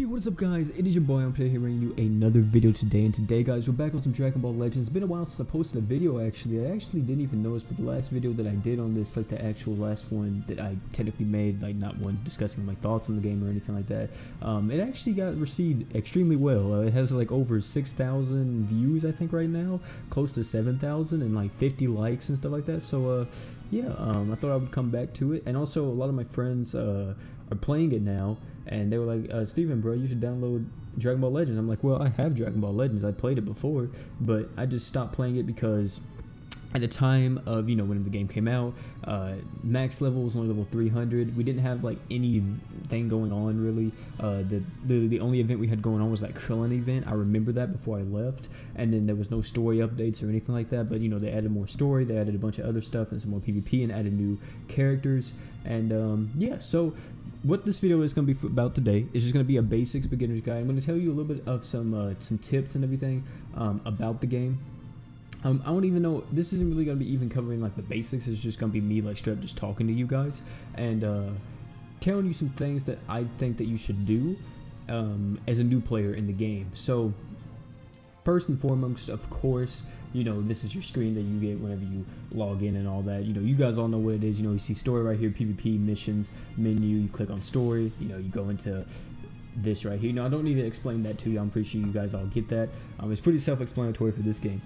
Hey, what is up guys, it is your boy I'm here bringing you another video today, and today guys we're back on some Dragon Ball Legends. It's been a while since I posted a video. Actually I didn't even notice, but the last video that I did on this, like the actual last one that I technically made, like not one discussing my thoughts on the game or anything like that, it actually got received extremely well. It has like over 6,000 views I think right now, close to 7,000, and like 50 likes and stuff like that. So yeah, I thought I would come back to it. And also a lot of my friends are playing it now, and they were like, Steven, bro, you should download Dragon Ball Legends. I'm like, well, I have Dragon Ball Legends. I played it before, but I just stopped playing it because at the time of, you know, when the game came out, max level was only level 300. We didn't have like anything going on really. The only event we had going on was that Krillin event. I remember that before I left, and then there was no story updates or anything like that. But you know, they added more story, they added a bunch of other stuff and some more PvP, and added new characters. And yeah, so what this video is going to be about today is just going to be a basics beginner's guide. I'm going to tell you a little bit of some tips and everything about the game. I don't even know, this isn't really going to be even covering like the basics. It's just going to be me like straight up just talking to you guys and telling you some things that I think that you should do as a new player in the game. So first and foremost, of course, you know, this is your screen that you get whenever you log in and all that. You know, you guys all know what it is. You know, you see story right here, PvP, missions, menu, you click on story, you know, you go into this right here. You know, I don't need to explain that to you. I'm pretty sure you guys all get that. It's pretty self-explanatory for this game.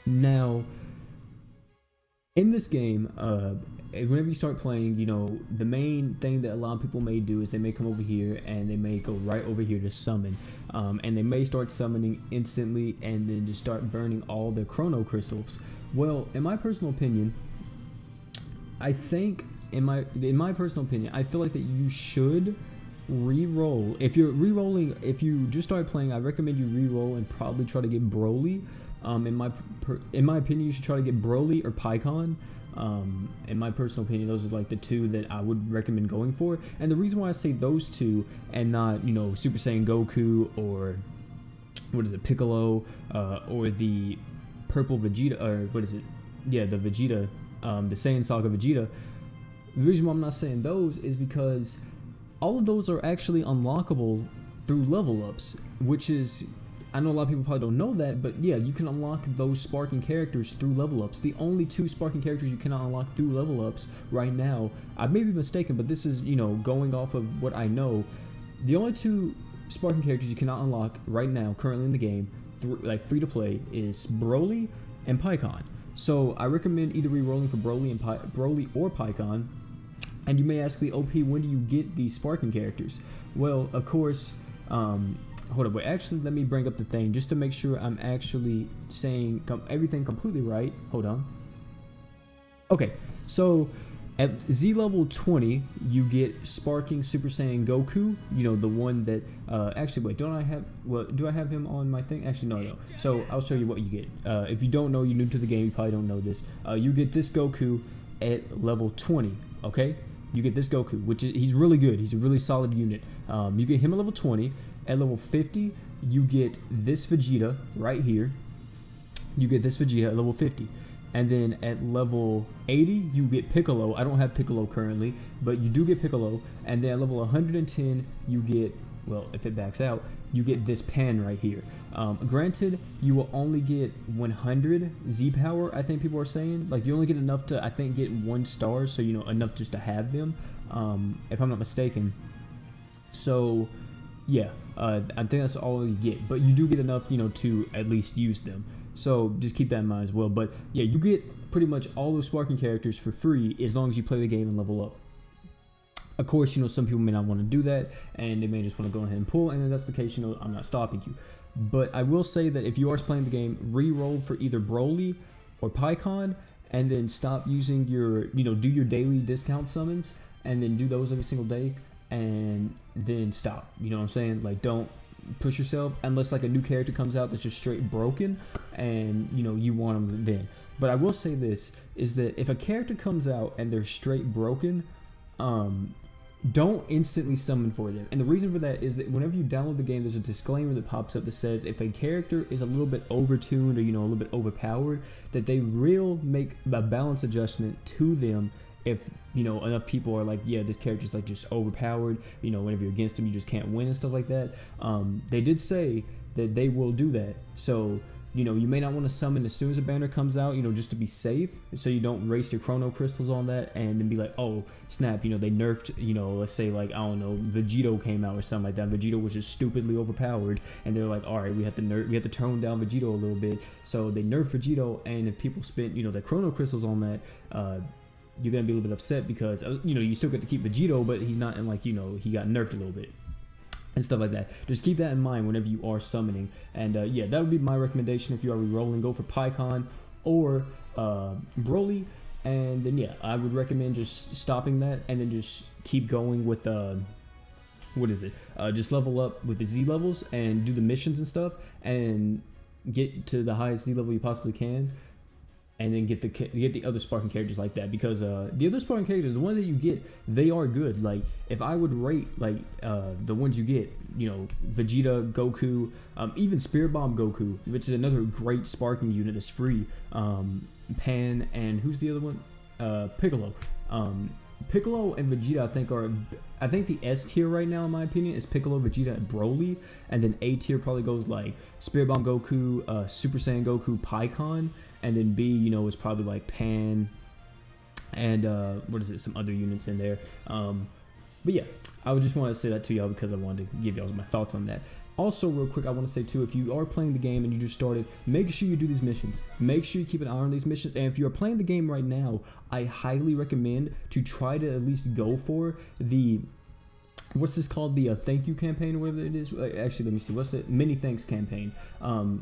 Now, in this game, whenever you start playing, you know, the main thing that a lot of people may do is they may come over here and they may go right over here to summon, and they may start summoning instantly and then just start burning all their chrono crystals. Well, in my personal opinion, I think in my personal opinion, I feel like that you should re-roll. If you're re-rolling, if you just start playing, I recommend you re-roll and probably try to get Broly. In my opinion, you should try to get Broly or Pycon. In my personal opinion, those are like the two that I would recommend going for. And the reason why I say those two and not, you know, Super Saiyan Goku or what is it, Piccolo, or the purple Vegeta, or what is it? Yeah, the Vegeta, the Saiyan Saga Vegeta. The reason why I'm not saying those is because all of those are actually unlockable through level ups, which is, I know a lot of people probably don't know that, but yeah, you can unlock those sparking characters through level ups. The only two sparking characters you cannot unlock through level ups right now, I may be mistaken, but this is, you know, going off of what I know, the only two sparking characters you cannot unlock right now, currently in the game, like free to play, is Broly and Pycon. So I recommend either re-rolling for Broly or Pycon. And you may ask the OP, when do you get these sparking characters? Well, of course, hold up, wait, actually let me bring up the thing just to make sure I'm actually saying everything completely right. Hold on. Okay, so at Z level 20 you get sparking Super Saiyan Goku, you know, the one that actually wait, do I have him on my thing? Actually no. So I'll show you what you get. If you don't know, you're new to the game, you probably don't know this. You get this Goku at level 20. Okay, you get this Goku, which is, he's really good, he's a really solid unit. You get him at level 20. At level 50, you get this Vegeta right here. You get this Vegeta at level 50. And then at level 80, you get Piccolo. I don't have Piccolo currently, but you do get Piccolo. And then at level 110, you get, well, if it backs out, you get this Pan right here. Granted, you will only get 100 Z power, I think people are saying. Like, you only get enough to, I think, get 1 star, so, you know, enough just to have them, if I'm not mistaken. So yeah, I think that's all you get, but you do get enough, you know, to at least use them. So just keep that in mind as well. But yeah, you get pretty much all those sparking characters for free as long as you play the game and level up. Of course, you know, some people may not want to do that, and they may just want to go ahead and pull, and if that's the case, you know, I'm not stopping you. But I will say that if you are playing the game, re-roll for either Broly or Pycon, and then stop using your, you know, do your daily discount summons, and then do those every single day, and then stop. You know what I'm saying? Like, don't push yourself unless like a new character comes out that's just straight broken and, you know, you want them then. But I will say this, is that if a character comes out and they're straight broken, don't instantly summon for them. And the reason for that is that whenever you download the game, there's a disclaimer that pops up that says if a character is a little bit overtuned or, you know, a little bit overpowered, that they will make a balance adjustment to them if you know enough people are like, yeah, this character's like just overpowered, you know, whenever you're against him you just can't win and stuff like that. They did say that they will do that, so you know, you may not want to summon as soon as a banner comes out, you know, just to be safe, so you don't waste your chrono crystals on that and then be like, oh snap, you know, they nerfed, you know, let's say like, I don't know, Vegito came out or something like that. Vegito was just stupidly overpowered, and they're like, all right, we have to tone down Vegito a little bit, so they nerfed Vegito, and if people spent, you know, their chrono crystals on that, you're gonna be a little bit upset because you know, you still get to keep Vegito, but he's not in, like, you know, he got nerfed a little bit and stuff like that. Just keep that in mind whenever you are summoning. And yeah, that would be my recommendation. If you are re-rolling, go for PyCon or Broly. And then yeah, I would recommend just stopping that and then just keep going with what is it, just level up with the Z levels and do the missions and stuff and get to the highest Z level you possibly can, and then get the other sparking characters like that, because the other sparking characters, the ones that you get, they are good. Like, if I would rate like the ones you get, you know, Vegeta, Goku, even Spirit Bomb Goku, which is another great sparking unit that's free, Pan, and who's the other one, Piccolo. Piccolo and Vegeta I think the S tier right now in my opinion is Piccolo, Vegeta, and Broly, and then A tier probably goes like Spirit Bomb Goku, Super Saiyan Goku, PyCon, and then B, you know, is probably like Pan and what is it, some other units in there. But yeah, I would just want to say that to y'all because I wanted to give y'all my thoughts on that. Also, real quick, I want to say too, if you are playing the game and you just started, make sure you do these missions. Make sure you keep an eye on these missions. And if you're playing the game right now, I highly recommend to try to at least go for the, what's this called, the thank you campaign or whatever it is. Actually, let me see, what's it, many thanks campaign.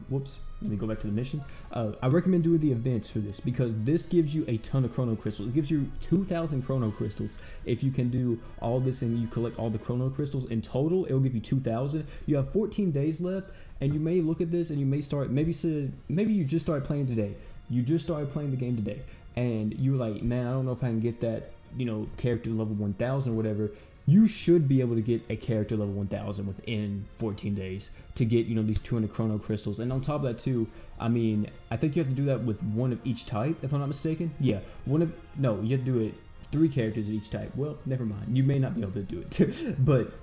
Whoops, let me go back to the missions. I recommend doing the events for this because this gives you a ton of chrono crystals. It gives you 2,000 chrono crystals. If you can do all this and you collect all the chrono crystals in total, it'll give you 2,000. You have 14 days left, and you may look at this and you may start, maybe you just started playing today. You just started playing the game today, and you're like, man, I don't know if I can get that, you know, character level 1,000 or whatever. You should be able to get a character level 1000 within 14 days to get, you know, these 200 chrono crystals. And on top of that too, I mean, I think you have to do that with one of each type, if I'm not mistaken. Yeah, no, you have to do it 3 characters of each type. Well, never mind. You may not be able to do it, but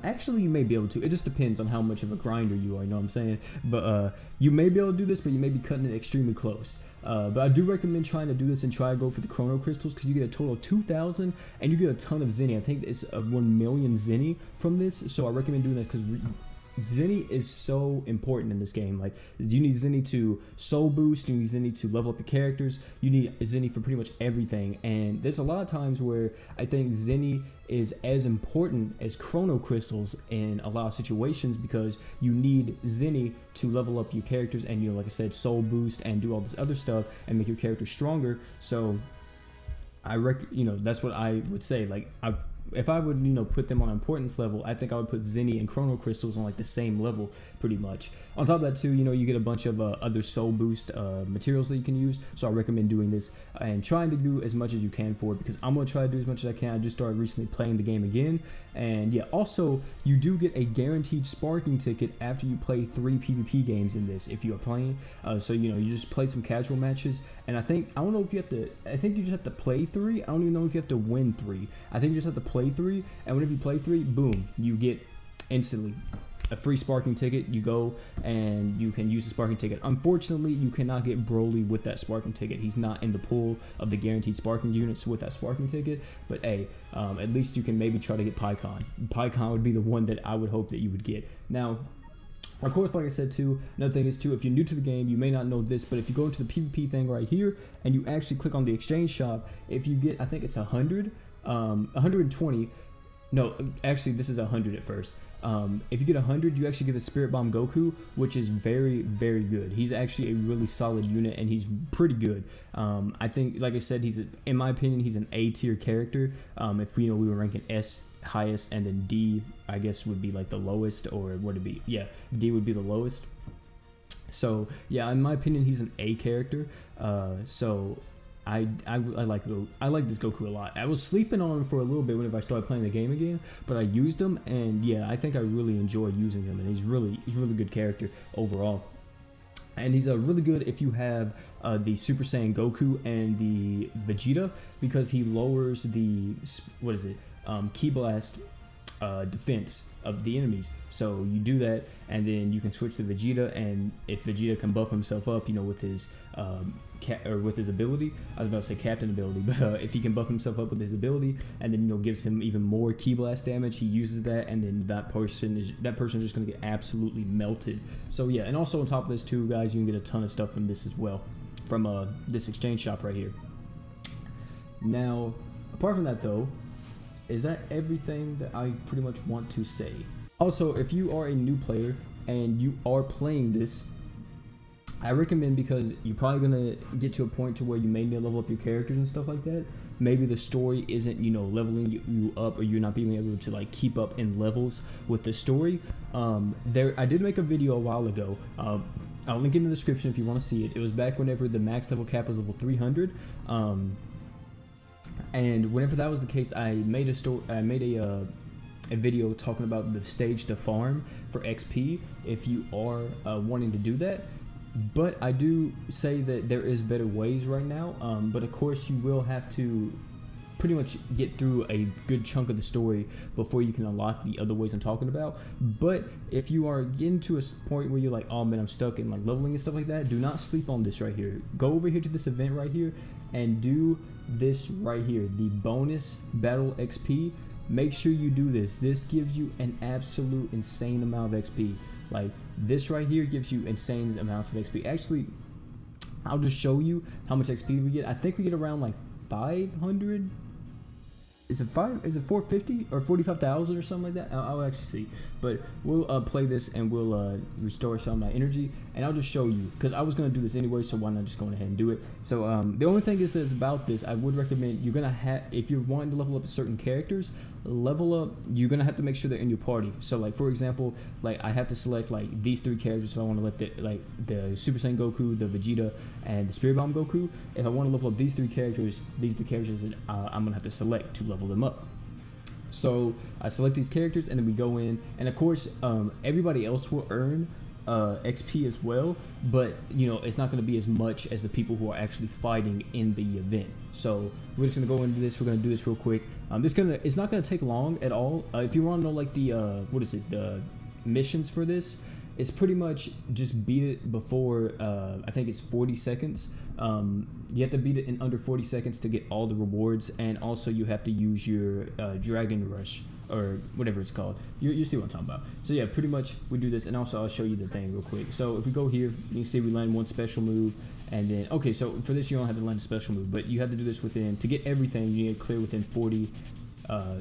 actually you may be able to. It just depends on how much of a grinder you are, you know what I'm saying? But you may be able to do this, but you may be cutting it extremely close. But I do recommend trying to do this and try to go for the chrono crystals because you get a total of 2,000 and you get a ton of Zenny. I think it's 1 million Zenny from this, so I recommend doing this because Zenny is so important in this game. Like, you need Zenny to soul boost, you need Zenny to level up your characters, you need Zenny for pretty much everything. And there's a lot of times where I think Zenny is as important as chrono crystals in a lot of situations because you need Zenny to level up your characters and, you know, like I said, soul boost and do all this other stuff and make your character stronger. So you know, that's what I would say. Like, if I would, you know, put them on importance level, I think I would put Zenny and chrono crystals on like the same level pretty much. On top of that too, you know, you get a bunch of other soul boost materials that you can use. So I recommend doing this and trying to do as much as you can for it because I'm going to try to do as much as I can. I just started recently playing the game again. And yeah, also you do get a guaranteed sparking ticket after you play 3 PvP games in this if you are playing. So, you know, you just play some casual matches. And I don't know if you have to, I think you just have to play 3. I don't even know if you have to win 3. I think you just have to play 3. And whenever you play 3, boom, you get instantly a free sparking ticket. You go and you can use the sparking ticket. Unfortunately, you cannot get Broly with that sparking ticket. He's not in the pool of the guaranteed sparking units with that sparking ticket. But hey, at least you can maybe try to get PyCon. PyCon would be the one that I would hope that you would get. Now, of course, like I said too, another thing is too, if you're new to the game, you may not know this, but if you go into the PvP thing right here and you actually click on the exchange shop, if you get, I think it's 120. No, actually, this is 100 at first. If you get 100, you actually get the Spirit Bomb Goku, which is very, very good. He's actually a really solid unit, and he's pretty good. I think, like I said, in my opinion, he's an A tier character. If we were ranking S highest, and then D, I guess, would be like the lowest, or would it be? Yeah, D would be the lowest. So yeah, in my opinion, he's an A character. So I like this Goku a lot. I was sleeping on him for a little bit whenever I started playing the game again, but I used him, and yeah, I think I really enjoy using him, and he's really good character overall. And he's really good if you have the Super Saiyan Goku and the Vegeta, because he lowers the Ki Blast defense of the enemies. So you do that, and then you can switch to Vegeta, and if Vegeta can buff himself up, you know, with his with his ability, I was about to say captain ability, but if he can buff himself up with his ability, and then, you know, gives him even more Ki Blast damage, he uses that, and then that person is just going to get absolutely melted. So yeah, and also on top of this too, guys, you can get a ton of stuff from this as well, from this exchange shop right here. Now, apart from that though, is that everything that I pretty much want to say. Also, if you are a new player and you are playing this, I recommend, because you're probably gonna get to a point to where you may need to level up your characters and stuff like that. Maybe the story isn't, you know, leveling you up, or you're not being able to like keep up in levels with the story. I did make a video a while ago. I'll link it in the description if you want to see it. It was back whenever the max level cap was level 300. And whenever that was the case, I made a video talking about the stage to farm for XP if you are wanting to do that. But I do say that there is better ways right now, but of course you will have to pretty much get through a good chunk of the story before you can unlock the other ways I'm talking about. But if you are getting to a point where you're like, oh man, I'm stuck in like leveling and stuff like that, do not sleep on this right here. Go over here to this event right here and do this right here, the bonus battle XP. Make sure you do this. This gives you an absolute insane amount of XP. Like this right here gives you insane amounts of XP. Actually, I'll just show you how much XP we get. I think we get around like 500. Is it 450 or 45,000 or something like that? I'll actually see. But we'll play this and we'll restore some of my energy, and I'll just show you, because I was gonna do this anyway, so why not just go ahead and do it. So the only thing is about this, I would recommend, you're gonna have, if you're wanting to level up certain characters, you're gonna have to make sure they're in your party. So like for example, like I have to select like these 3 characters. So I want to let the Super Saiyan Goku, the Vegeta, and the Spirit Bomb Goku. If I want to level up these 3 characters, these are the characters that I'm gonna have to select to level them up. So I select these characters, and then we go in, and of course everybody else will earn XP as well, but you know, it's not going to be as much as the people who are actually fighting in the event. So we're just going to go into this. We're going to do this real quick. It's not going to take long at all. If you want to know like the missions for this, it's pretty much just beat it before I think it's 40 seconds. You have to beat it in under 40 seconds to get all the rewards, and also you have to use your Dragon Rush, or whatever it's called. You see what I'm talking about. So yeah, pretty much we do this, and also I'll show you the thing real quick. So if we go here, you can see we land 1 special move, and then, okay, so for this you don't have to land a special move, but you have to do this to get everything, you need to clear within 40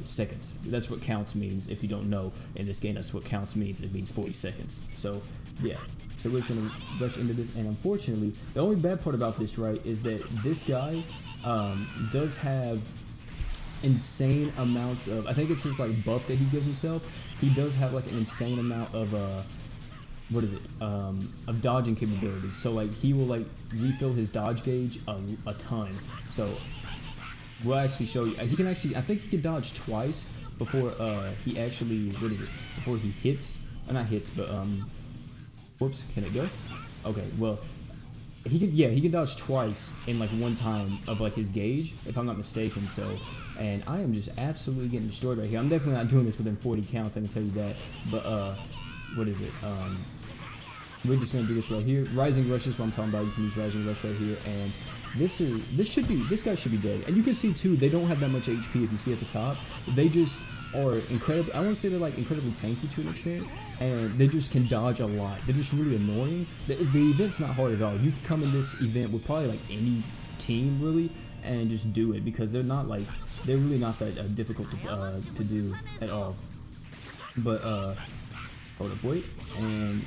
seconds. That's what counts means. If you don't know, in this game, that's what counts means. It means 40 seconds. So yeah, so we're just gonna rush into this, and unfortunately, the only bad part about this, right, is that this guy does have insane amounts of, I think it's his like buff that he gives himself. He does have like an insane amount of of dodging capabilities. So like he will like refill his dodge gauge a ton. So we'll actually show you. He can actually, I think he can dodge twice before he actually, before he hits, not hits, but whoops, can it go? Okay, well, he can dodge twice in like 1 time of like his gauge, if I'm not mistaken. So, and I am just absolutely getting destroyed right here. I'm definitely not doing this within 40 counts, I can tell you that. But we're just gonna do this right here. Rising Rush is what I'm talking about. You can use Rising Rush right here, and this guy should be dead. And you can see too, they don't have that much HP. If you see at the top, they just are incredibly, I want to say they're like incredibly tanky to an extent, and they just can dodge a lot. They're just really annoying. The event's not hard at all. You can come in this event with probably like any team really, and just do it, because they're really not that difficult to do at all. But hold up, wait, and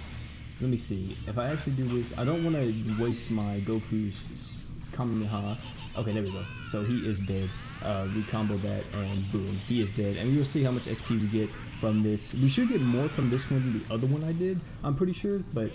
let me see if I actually do this. I don't want to waste my Goku's Kamehameha. Okay, there we go. So he is dead. We combo that, and boom, he is dead. And you'll see how much XP we get from this. We should get more from this one than the other one I did, I'm pretty sure. But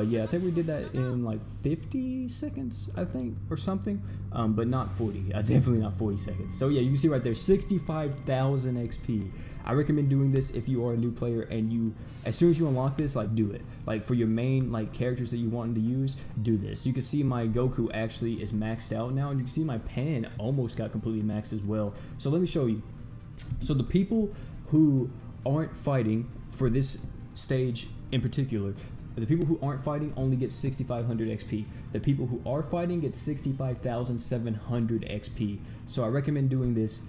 yeah, I think we did that in like 50 seconds, I think, or something. But not 40. Definitely not 40 seconds. So yeah, you can see right there, 65,000 XP. I recommend doing this if you are a new player and you, as soon as you unlock this, like do it. Like for your main like characters that you want to use, do this. You can see my Goku actually is maxed out now, and you can see my Pan almost got completely maxed as well. So let me show you. So the people who aren't fighting for this stage in particular, the people who aren't fighting only get 6,500 XP. The people who are fighting get 65,700 XP. So I recommend doing this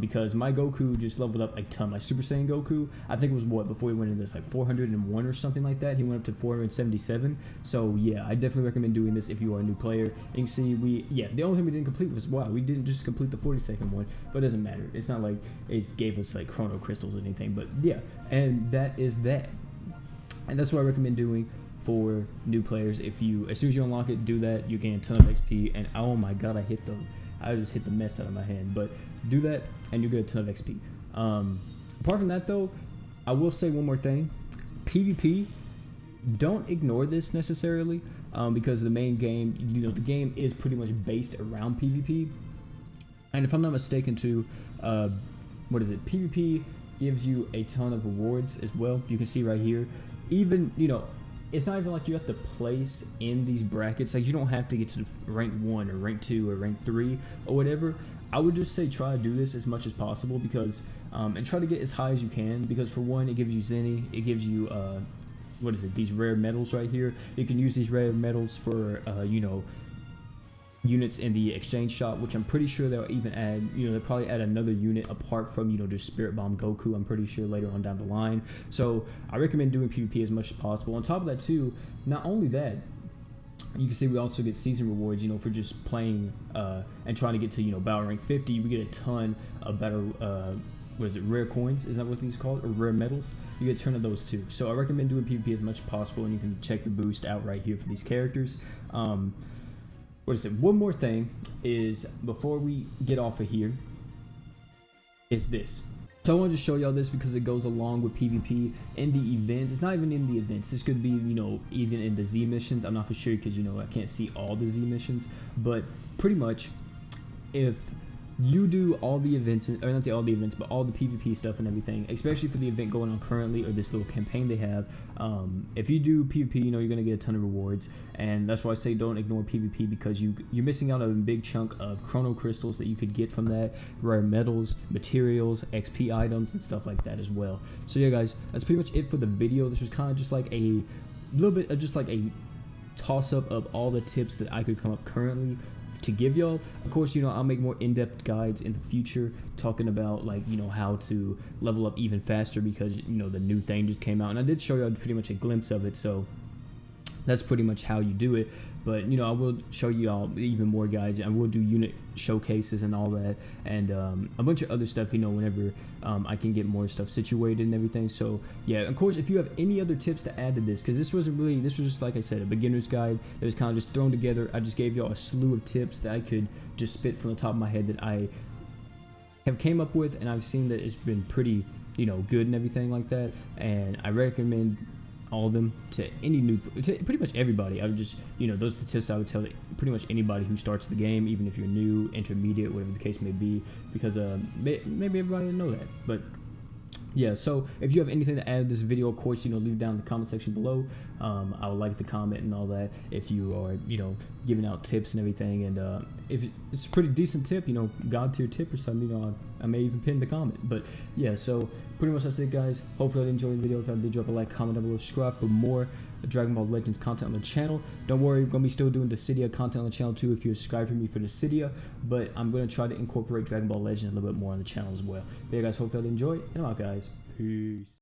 because my Goku just leveled up a ton. My Super Saiyan Goku, I think it was what, before he went into this, like 401 or something like that. He went up to 477. So yeah, I definitely recommend doing this if you are a new player. You can see the only thing we didn't complete was, wow, we didn't just complete the 42nd one, but it doesn't matter. It's not like it gave us like chrono crystals or anything, but yeah, and that is that. And that's what I recommend doing for new players. If you, as soon as you unlock it, do that, you gain a ton of XP. And oh my god, I just hit the mess out of my hand. But do that and you get a ton of XP. Apart from that though, I will say one more thing. PvP, don't ignore this necessarily, because the main game, the game is pretty much based around PvP. And if I'm not mistaken too, PvP gives you a ton of rewards as well. You can see right here, even, it's not even like you have to place in these brackets. Like you don't have to get to rank 1 or rank 2 or rank 3 or whatever. I would just say try to do this as much as possible, because and try to get as high as you can, because for one, it gives you Zenny, it gives you these rare metals right here. You can use these rare metals for units in the exchange shop, which I'm pretty sure they'll even add, they'll probably add another unit apart from, just Spirit Bomb Goku, I'm pretty sure later on down the line. So I recommend doing PvP as much as possible. On top of that too, not only that, you can see we also get season rewards, for just playing and trying to get to, battle rank 50. We get a ton of battle, rare coins, is that what these are called, or rare metals? You get a ton of those too. So I recommend doing PvP as much as possible, and you can check the boost out right here for these characters. One more thing is, before we get off of here, is this. So I wanted to show y'all this because it goes along with PvP in the events. It's not even in the events. This could be, even in the Z missions. I'm not for sure because, I can't see all the Z missions. But pretty much, if you do all the events, or not all the events, but all the PvP stuff and everything, especially for the event going on currently, or this little campaign they have, if you do PvP, you're going to get a ton of rewards. And that's why I say don't ignore PvP, because you're missing out on a big chunk of chrono crystals that you could get from that, rare metals, materials, XP items, and stuff like that as well. So yeah guys, that's pretty much it for the video. This was kind of just like a little bit of just like a toss-up of all the tips that I could come up currently to give y'all. Of course, I'll make more in-depth guides in the future talking about, like, how to level up even faster, because the new thing just came out, and I did show y'all pretty much a glimpse of it. So that's pretty much how you do it. But I will show you all even more guides. I will do unit showcases and all that, and a bunch of other stuff, whenever I can get more stuff situated and everything. So yeah, of course, if you have any other tips to add to this, because this was just, like I said, a beginner's guide that was kind of just thrown together. I just gave y'all a slew of tips that I could just spit from the top of my head that I have came up with, and I've seen that it's been pretty good and everything like that. And I recommend all of them to pretty much everybody. I would just, those are the tips I would tell pretty much anybody who starts the game, even if you're new, intermediate, whatever the case may be, because maybe everybody didn't know that. But yeah, so if you have anything to add to this video, of course, leave down in the comment section below. I would like the comment and all that if you are, giving out tips and everything. And if it's a pretty decent tip, God tier tip or something, I may even pin the comment. But yeah, so pretty much that's it, guys. Hopefully I enjoyed the video. If I did, drop a like, comment down below, subscribe for more Dragon Ball Legends content on the channel. Don't worry, I'm going to be still doing Dissidia content on the channel too if you subscribe to me for Dissidia, but I'm going to try to incorporate Dragon Ball Legends a little bit more on the channel as well. But yeah guys, hopefully you enjoy, and I'm out guys. Peace.